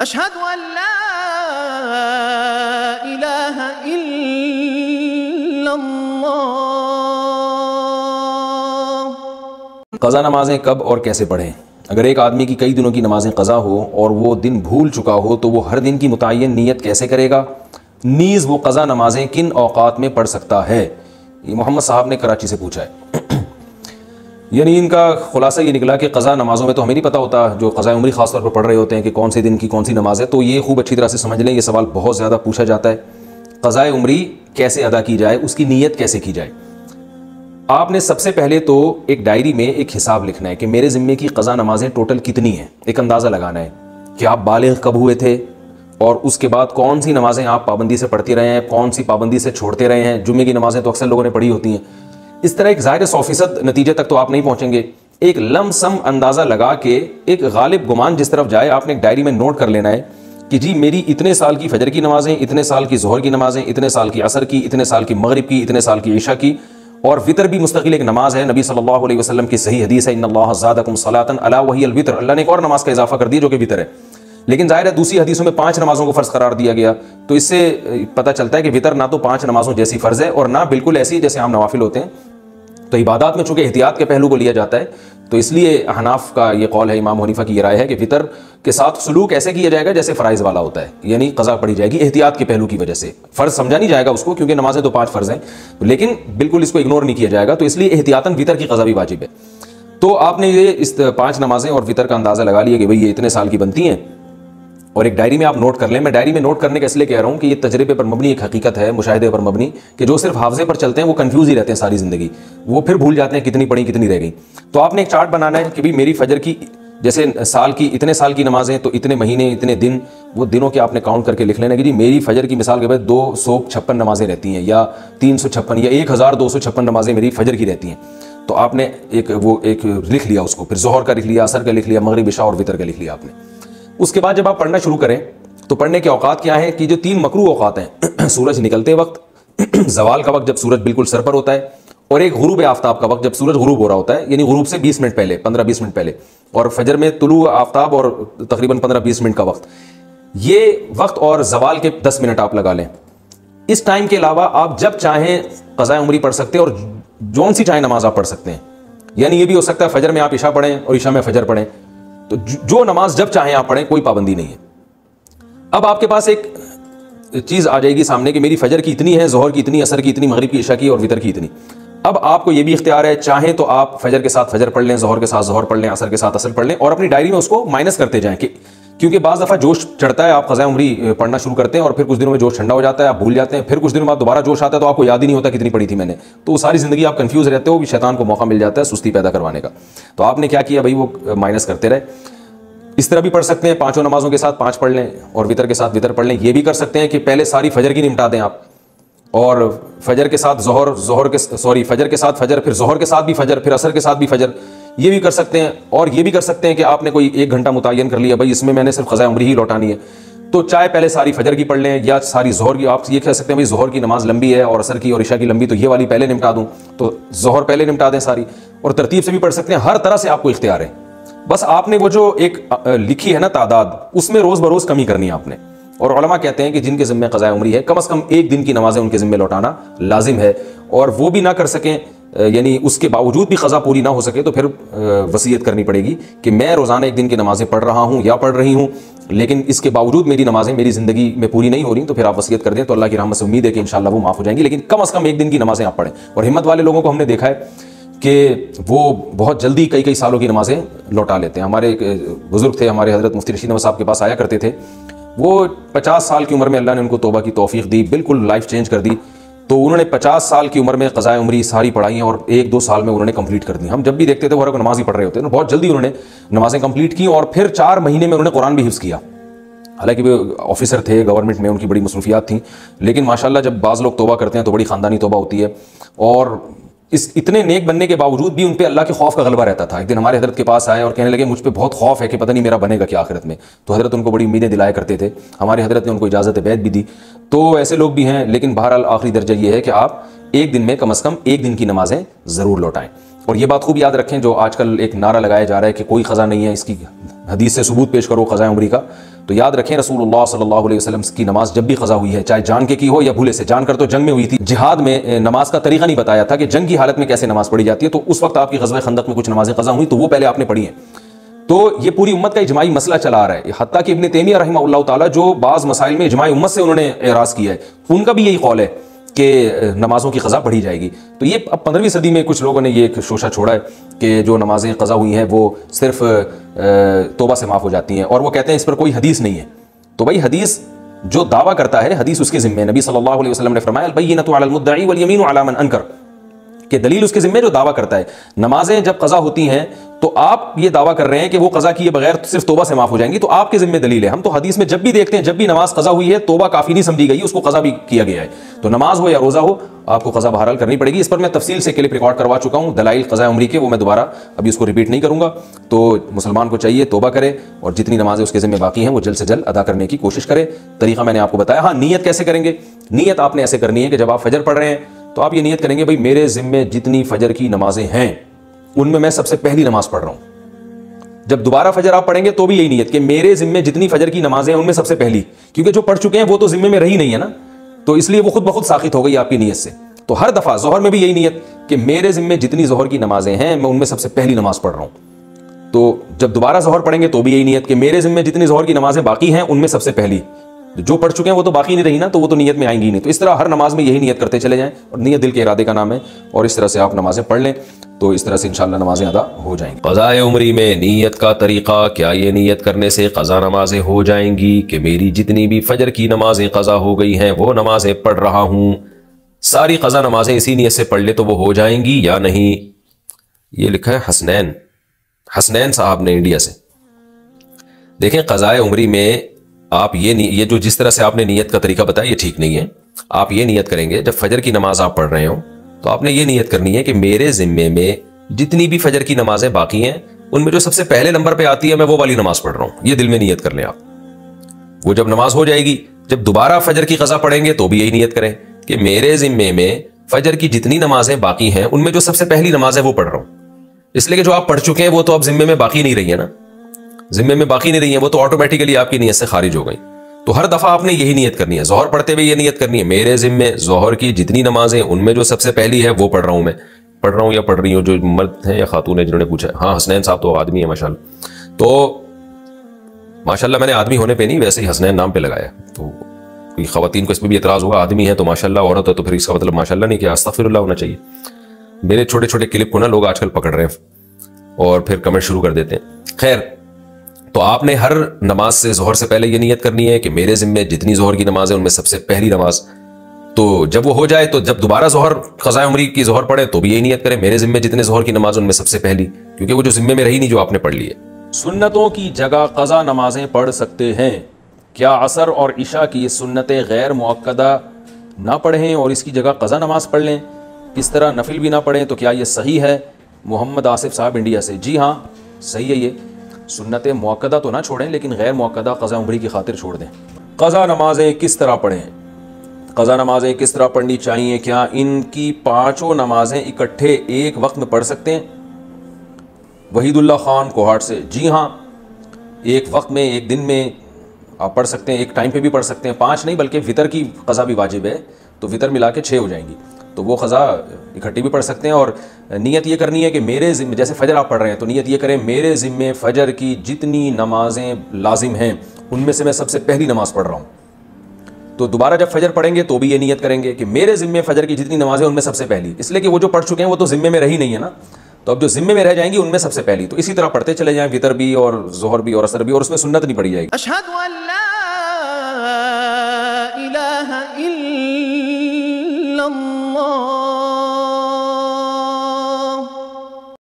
اشہد ان لا الہ الا اللہ۔ قضا نمازیں کب اور کیسے پڑھیں؟ اگر ایک آدمی کی کئی دنوں کی نمازیں قضا ہو اور وہ دن بھول چکا ہو تو وہ ہر دن کی متعین نیت کیسے کرے گا؟ نیز وہ قضا نمازیں کن اوقات میں پڑھ سکتا ہے؟ یہ محمد صاحب نے کراچی سے پوچھا ہے۔ یعنی ان کا خلاصہ یہ نکلا کہ قضا نمازوں میں تو ہمیں نہیں پتہ ہوتا، جو قضا عمری خاص طور پر پڑھ رہے ہوتے ہیں کہ کون سے دن کی کون سی نماز ہے، تو یہ خوب اچھی طرح سے سمجھ لیں، یہ سوال بہت زیادہ پوچھا جاتا ہے۔ قضا عمری کیسے ادا کی جائے، اس کی نیت کیسے کی جائے؟ آپ نے سب سے پہلے تو ایک ڈائری میں ایک حساب لکھنا ہے کہ میرے ذمے کی قضا نمازیں ٹوٹل کتنی ہیں، ایک اندازہ لگانا ہے کہ آپ بالغ کب ہوئے تھے اور اس کے بعد کون سی نمازیں آپ پابندی سے پڑھتے رہے ہیں، کون سی پابندی سے چھوڑتے رہے ہیں۔ جمعے کی نمازیں تو اکثر لوگوں نے پڑھی ہوتی ہیں۔ اس طرح ایک ظاہر 100% نتیجے تک تو آپ نہیں پہنچیں گے، ایک لم سم اندازہ لگا کے ایک غالب گمان جس طرف جائے آپ نے ایک ڈائری میں نوٹ کر لینا ہے کہ جی میری اتنے سال کی فجر کی نمازیں، اتنے سال کی ظہر کی نمازیں، اتنے سال کی عصر کی، اتنے سال کی مغرب کی، اتنے سال کی عشاء کی، اور وطر بھی مستقل ایک نماز ہے۔ نبی صلی اللہ علیہ وسلم کی صحیح حدیث ہے ان اللہ زادکم صلاۃ الا وہی الوتر، اللہ نے ایک اور نماز کا اضافہ کر دی جو کہ وطر ہے۔ لیکن ظاہر ہے دوسری حدیثوں میں 5 نمازوں کو فرض قرار دیا گیا، تو اس سے پتہ چلتا ہے کہ وطر نہ تو 5 نمازوں جیسی فرض ہے اور نہ بالکل ایسی جیسے عام نوافل ہوتے ہیں۔ تو عبادات میں چونکہ احتیاط کے پہلو کو لیا جاتا ہے تو اس لیے احناف کا یہ قول ہے، امام حنیفہ کی یہ رائے ہے کہ وطر کے ساتھ سلوک ایسے کیا جائے گا جیسے فرائض والا ہوتا ہے، یعنی قضا پڑھی جائے گی احتیاط کے پہلو کی وجہ سے۔ فرض سمجھا نہیں جائے گا اس کو کیونکہ نمازیں تو 5 فرض ہیں، لیکن بالکل اس کو اگنور نہیں کیا جائے گا، تو اس لیے احتیاطاً وطر کی قضا بھی واجب ہے۔ تو آپ نے یہ اس 5 نمازیں اور وطر کا اندازہ لگا لیا کہ بھئی یہ اتنے سال کی بنتی ہیں، اور ایک ڈائری میں آپ نوٹ کر لیں۔ میں ڈائری میں نوٹ کرنے کا اس لیے کہہ رہا ہوں کہ یہ تجربے پر مبنی ایک حقیقت ہے، مشاہدے پر مبنی، کہ جو صرف حافظے پر چلتے ہیں وہ کنفیوز ہی رہتے ہیں ساری زندگی، وہ پھر بھول جاتے ہیں کتنی پڑھی کتنی رہ گئی۔ تو آپ نے ایک چارٹ بنانا ہے کہ بھئی میری فجر کی جیسے سال کی اتنے سال کی نمازیں تو اتنے مہینے اتنے دن، وہ دنوں کے آپ نے کاؤنٹ کر کے لکھ لینا کہ جی میری فجر کی مثال کے بعد 256 نمازیں رہتی ہیں یا 356 یا 1256 نمازیں میری فجر کی رہتی ہیں۔ تو آپ نے ایک لکھ لیا اس کو، پھر ظہر کا لکھ لیا، عصر کا لکھ لیا، مغرب عشاء اور وطر کا لکھ لیا آپ نے۔ اس کے بعد جب آپ پڑھنا شروع کریں تو پڑھنے کے اوقات کیا ہیں کہ جو 3 مکروہ اوقات ہیں، سورج نکلتے وقت، زوال کا وقت جب سورج بالکل سر پر ہوتا ہے، اور ایک غروب آفتاب کا وقت جب سورج غروب ہو رہا ہوتا ہے، یعنی غروب سے 20 منٹ پہلے، 15-20 منٹ پہلے، اور فجر میں طلوع آفتاب اور تقریباً 15-20 منٹ کا وقت، یہ وقت اور زوال کے 10 منٹ آپ لگا لیں۔ اس ٹائم کے علاوہ آپ جب چاہیں قضاء عمری پڑھ سکتے ہیں اور جون سی چاہیں نماز آپ پڑھ سکتے ہیں، یعنی یہ بھی ہو سکتا ہے فجر میں آپ عشاء پڑھیں اور عشاء میں فجر پڑھیں، تو جو نماز جب چاہیں آپ پڑھیں، کوئی پابندی نہیں ہے۔ اب آپ کے پاس ایک چیز آ جائے گی سامنے کہ میری فجر کی اتنی ہے، ظہر کی اتنی، عصر کی اتنی، مغرب کی، عشاء کی اور وطر کی اتنی۔ اب آپ کو یہ بھی اختیار ہے، چاہیں تو آپ فجر کے ساتھ فجر پڑھ لیں، ظہر کے ساتھ ظہر پڑھ لیں، عصر کے ساتھ عصر پڑھ لیں، اور اپنی ڈائری میں اس کو مائنس کرتے جائیں کہ کیونکہ بعض دفعہ جوش چڑھتا ہے، آپ قضاء عمری پڑھنا شروع کرتے ہیں اور پھر کچھ دنوں میں جوش ٹھنڈا ہو جاتا ہے، آپ بھول جاتے ہیں، پھر کچھ دنوں بعد دوبارہ جوش آتا ہے تو آپ کو یاد ہی نہیں ہوتا کتنی پڑھی تھی میں نے، تو وہ ساری زندگی آپ کنفیوز رہتے ہو، بھی شیطان کو موقع مل جاتا ہے سستی پیدا کروانے کا۔ تو آپ نے کیا کیا بھائی، وہ مائنس کرتے رہے۔ اس طرح بھی پڑھ سکتے ہیں، 5 نمازوں کے ساتھ 5 پڑھ لیں اور وطر کے ساتھ وطر پڑھ لیں۔ یہ بھی کر سکتے ہیں کہ پہلے ساری فجر کی نمٹا دیں آپ، اور فجر کے ساتھ فجر کے ساتھ فجر، پھر ظہر کے ساتھ بھی فجر، پھر عصر کے ساتھ بھی فجر، یہ بھی کر سکتے ہیں۔ اور یہ بھی کر سکتے ہیں کہ آپ نے کوئی 1 گھنٹہ متعین کر لیا، بھائی اس میں میں نے صرف قضاء عمری ہی لوٹانی ہے، تو چاہے پہلے ساری فجر کی پڑھ لیں یا ساری ظہر کی۔ آپ یہ کہہ سکتے ہیں بھائی ظہر کی نماز لمبی ہے اور عصر کی اور عشاء کی لمبی، تو یہ والی پہلے نمٹا دوں، تو ظہر پہلے نمٹا دیں ساری، اور ترتیب سے بھی پڑھ سکتے ہیں۔ ہر طرح سے آپ کو اختیار ہے، بس آپ نے وہ جو ایک لکھی ہے نا تعداد، اس میں روز بروز کمی کرنی ہے آپ نے۔ اور علماء کہتے ہیں کہ جن کے ذمہ قضاء عمری ہے، کم از کم 1 دن کی نمازیں ان کے ذمہ لوٹانا لازم ہے، اور وہ بھی نہ کر سکیں، یعنی اس کے باوجود بھی قضا پوری نہ ہو سکے تو پھر وصیت کرنی پڑے گی کہ میں روزانہ 1 دن کی نمازیں پڑھ رہا ہوں یا پڑھ رہی ہوں، لیکن اس کے باوجود میری نمازیں میری زندگی میں پوری نہیں ہو رہی، تو پھر آپ وصیت کر دیں، تو اللہ کی رحمت سے امید ہے کہ انشاءاللہ وہ معاف ہو جائیں گی، لیکن کم از کم 1 دن کی نمازیں آپ پڑھیں۔ اور ہمت والے لوگوں کو ہم نے دیکھا ہے کہ وہ بہت جلدی کئی سالوں کی نمازیں لوٹا لیتے ہیں۔ ہمارے ایک بزرگ تھے، ہمارے حضرت مفتی رشید احمد صاحب کے پاس آیا کرتے تھے، وہ 50 سال کی عمر میں اللہ نے ان کو توبہ کی توفیق دی، بالکل لائف چینج کر دی، تو انہوں نے 50 سال کی عمر میں قضاء عمری ساری پڑھائی ہیں اور 1-2 سال میں انہوں نے کمپلیٹ کر دی۔ ہم جب بھی دیکھتے تھے وہ نماز ہی پڑھ رہے ہوتے ہیں، بہت جلدی انہوں نے نمازیں کمپلیٹ کی، اور پھر 4 مہینے میں انہوں نے قرآن بھی حفظ کیا۔ حالانکہ وہ آفیسر تھے گورنمنٹ میں، ان کی بڑی مصروفیات تھیں، لیکن ماشاءاللہ جب بعض لوگ توبہ کرتے ہیں تو بڑی خاندانی توبہ ہوتی ہے، اور اس اتنے نیک بننے کے باوجود بھی ان پہ اللہ کے خوف کا غلبہ رہتا تھا۔ ایک دن ہمارے حضرت کے پاس آئے اور کہنے لگے مجھ پہ بہت خوف ہے کہ پتہ نہیں میرا بنے گا کیا آخرت میں، تو حضرت ان کو بڑی امیدیں دلایا کرتے تھے، ہمارے حضرت نے ان کو اجازت بیعت بھی دی۔ تو ایسے لوگ بھی ہیں، لیکن بہرحال آخری درجہ یہ ہے کہ آپ 1 دن میں کم از کم 1 دن کی نمازیں ضرور لوٹائیں۔ اور یہ بات خوب یاد رکھیں، جو آج کل ایک نعرہ لگایا جا رہا ہے کہ کوئی قضا نہیں ہے، اس کی حدیث سے ثبوت پیش کرو قضاء عمری کا، تو یاد رکھیں رسول اللہ صلی اللہ علیہ وسلم کی نماز جب بھی قضا ہوئی ہے، چاہے جان کے کی ہو یا بھولے سے، جان کر تو جنگ میں ہوئی تھی، جہاد میں نماز کا طریقہ نہیں بتایا تھا کہ جنگ کی حالت میں کیسے نماز پڑھی جاتی ہے، تو اس وقت آپ کی غزوہ خندق میں کچھ نمازیں قضا ہوئی تو وہ پہلے آپ نے پڑھی ہیں۔ تو یہ پوری امت کا اجماعی مسئلہ چلا آ رہا ہے، حتیٰ کہ ابن تیمیہ رحمہ اللہ تعالیٰ جو بعض مسائل میں اجماعی امت سے انہوں نے اعراض کیا ہے، ان کا بھی یہی قول ہے کہ نمازوں کی قضا پڑھی جائے گی۔ تو یہ اب 15ویں صدی میں کچھ لوگوں نے یہ شوشہ چھوڑا ہے کہ جو نمازیں قضا ہوئی ہیں وہ صرف توبہ سے معاف ہو جاتی ہیں، اور وہ کہتے ہیں اس پر کوئی حدیث نہیں ہے۔ تو بھائی حدیث جو دعویٰ کرتا ہے حدیث اس کے ذمہ ہے۔ نبی صلی اللہ علیہ وسلم نے فرمایا البینۃ علی المدعی والیمین علی من انکر، کہ دلیل اس کے ذمہ جو دعویٰ کرتا ہے۔ نمازیں جب قضا ہوتی ہیں تو آپ یہ دعویٰ کر رہے ہیں کہ وہ قضا کیے بغیر صرف توبہ سے معاف ہو جائیں گی، تو آپ کے ذمہ دلیل ہے۔ ہم تو حدیث میں جب بھی دیکھتے ہیں جب بھی نماز قضا ہوئی ہے توبہ کافی نہیں سمجھی گئی، اس کو قضا بھی کیا گیا ہے۔ تو نماز ہو یا روزہ ہو آپ کو قضا بہرحال کرنی پڑے گی۔ اس پر میں تفصیل سے کلپ ریکارڈ کروا چکا ہوں دلائل قضاء عمری کے، وہ میں دوبارہ ابھی اس کو ریپیٹ نہیں کروں گا۔ تو مسلمان کو چاہیے توبہ کرے اور جتنی نمازیں اس کے ذمہ باقی ہیں وہ جلد سے جلد ادا کرنے کی کوشش کرے۔ طریقہ میں نے آپ کو بتایا۔ ہاں نیت کیسے کریں گے؟ نیت آپ نے ایسے کرنی ہے کہ جب آپ فجر پڑھ رہے ہیں تو آپ یہ نیت کریں گے بھائی میرے ذمہ جتنی فجر کی نمازیں ہیں ان میں سب سے پہلی نماز پڑھ رہا ہوں۔ جب دوبارہ فجر آپ پڑھیں گے تو بھی یہی نیت کہ میرے ذمہ جتنی فجر کی نمازیں ہیں ان میں سب سے پہلی، کیونکہ جو پڑھ چکے ہیں وہ تو ذمہ میں رہی نہیں ہے نا، تو اس لیے وہ خود بخود ساقط ہو گئی آپ کی نیت سے۔ تو ہر دفعہ ظہر میں بھی یہی نیت کہ میرے ذمہ جتنی ظہر کی نمازیں ہیں میں ان میں سب سے پہلی نماز پڑھ رہا ہوں۔ تو جب دوبارہ ظہر پڑھیں گے تو بھی یہی نیت کہ میرے ذمہ جتنی ظہر کی نمازیں باقی ہیں ان میں سب سے پہلی، جو پڑھ چکے ہیں وہ تو باقی نہیں رہی نا، تو وہ تو نیت میں آئیں گی نہیں۔ تو اس طرح ہر نماز میں یہی نیت کرتے چلے جائیں، اور نیت دل کے ارادے کا نام ہے، اور اس طرح سے آپ نمازیں پڑھ لیں تو اس طرح سے انشاءاللہ نمازیں ادا ہو جائیں گی۔ قضاء عمری میں نیت کا طریقہ، کیا یہ نیت کرنے سے قضا نمازیں ہو جائیں گی کہ میری جتنی بھی فجر کی نمازیں قضا ہو گئی ہیں وہ نمازیں پڑھ رہا ہوں، ساری قضا نمازیں اسی نیت سے پڑھ لے تو وہ ہو جائیں گی یا نہیں؟ یہ لکھا ہے حسنین صاحب نے انڈیا سے۔ دیکھیں قضاء عمری میں آپ یہ جو جس طرح سے آپ نے نیت کا طریقہ بتایا یہ ٹھیک نہیں ہے۔ آپ یہ نیت کریں گے جب فجر کی نماز آپ پڑھ رہے ہو تو آپ نے یہ نیت کرنی ہے کہ میرے ذمے میں جتنی بھی فجر کی نمازیں باقی ہیں ان میں جو سب سے پہلے نمبر پہ آتی ہے میں وہ والی نماز پڑھ رہا ہوں، یہ دل میں نیت کر لیں آپ۔ وہ جب نماز ہو جائے گی جب دوبارہ فجر کی قضا پڑھیں گے تو بھی یہی نیت کریں کہ میرے ذمے میں فجر کی جتنی نمازیں باقی ہیں ان میں جو سب سے پہلی نماز ہے وہ پڑھ رہا ہوں، اس لیے کہ جو آپ پڑھ چکے ہیں وہ تو اب ذمے میں باقی نہیں رہی ہے نا، ذمے میں باقی نہیں رہی ہیں، وہ تو آٹومیٹیکلی آپ کی نیت سے خارج ہو گئی۔ تو ہر دفعہ آپ نے یہی نیت کرنی ہے، ظہر پڑھتے ہوئے یہ نیت کرنی ہے میرے ذمے ظہر کی جتنی نمازیں ان میں جو سب سے پہلی ہے وہ پڑھ رہا ہوں، میں پڑھ رہا ہوں یا پڑھ رہی ہوں۔ جو مرد ہیں یا خاتون ہیں جنہوں نے پوچھا، ہاں حسنین صاحب تو آدمی ہے ماشاءاللہ، تو ماشاءاللہ میں نے آدمی ہونے پہ نہیں ویسے ہی حسنین نام پہ لگایا، تو کوئی خواتین کو اس پہ بھی اعتراض ہوگا، آدمی ہے تو ماشاءاللہ، عورت ہے تو پھر اس کا مطلب ماشاءاللہ نہیں کہ استغفر اللہ ہونا چاہیے۔ میرے چھوٹے چھوٹے کلپ کو نا لوگ آج کل پکڑ رہے ہیں اور پھر کمنٹ شروع کر دیتے ہیں۔ خیر، تو آپ نے ہر نماز سے ظہر سے پہلے یہ نیت کرنی ہے کہ میرے ذمے جتنی ظہر کی نماز ہے ان میں سب سے پہلی نماز۔ تو جب وہ ہو جائے تو جب دوبارہ ظہر قضاء عمری کی ظہر پڑھے تو بھی یہی نیت کریں میرے ذمے جتنے ظہر کی نماز ان میں سب سے پہلی، کیونکہ وہ جو ذمے میں رہی نہیں جو آپ نے پڑھ لی ہے۔ سنتوں کی جگہ قضا نمازیں پڑھ سکتے ہیں کیا؟ عصر اور عشاء کی سنتیں غیر مؤکدہ نہ پڑھیں اور اس کی جگہ قضا نماز پڑھ لیں، اس طرح نفل بھی نہ پڑھیں تو کیا یہ صحیح ہے؟ محمد آصف صاحب انڈیا سے۔ جی ہاں صحیح ہے، یہ سنت مؤکدہ تو نہ چھوڑیں لیکن غیر مؤکدہ قضا عمری کی خاطر چھوڑ دیں۔ قضا نمازیں کس طرح پڑھیں؟ قضا نمازیں کس طرح پڑھنی چاہیے؟ کیا ان کی پانچوں نمازیں اکٹھے ایک وقت میں پڑھ سکتے ہیں؟ وحید اللہ خان کوہاٹ سے۔ جی ہاں، ایک وقت میں ایک دن میں آپ پڑھ سکتے ہیں، ایک ٹائم پہ بھی پڑھ سکتے ہیں، 5 نہیں بلکہ وطر کی قضا بھی واجب ہے تو وطر ملا کے 6 ہو جائیں گی، تو وہ قضا اکٹھی بھی پڑھ سکتے ہیں۔ اور نیت یہ کرنی ہے کہ میرے ذمے، جیسے فجر آپ پڑھ رہے ہیں تو نیت یہ کریں میرے ذمے فجر کی جتنی نمازیں لازم ہیں ان میں سے میں سب سے پہلی نماز پڑھ رہا ہوں۔ تو دوبارہ جب فجر پڑھیں گے تو بھی یہ نیت کریں گے کہ میرے ذمے فجر کی جتنی نمازیں ان میں سب سے پہلی، اس لیے کہ وہ جو پڑھ چکے ہیں وہ تو ذمے میں رہی نہیں ہے نا، تو اب جو ذمے میں رہ جائیں گی ان میں سب سے پہلی۔ تو اسی طرح پڑھتے چلے جائیں، وطر بھی اور ظہر بھی اور عصر بھی، اور اس میں سنت نہیں پڑھی جائے گی۔ اشہد ان لا الہ الا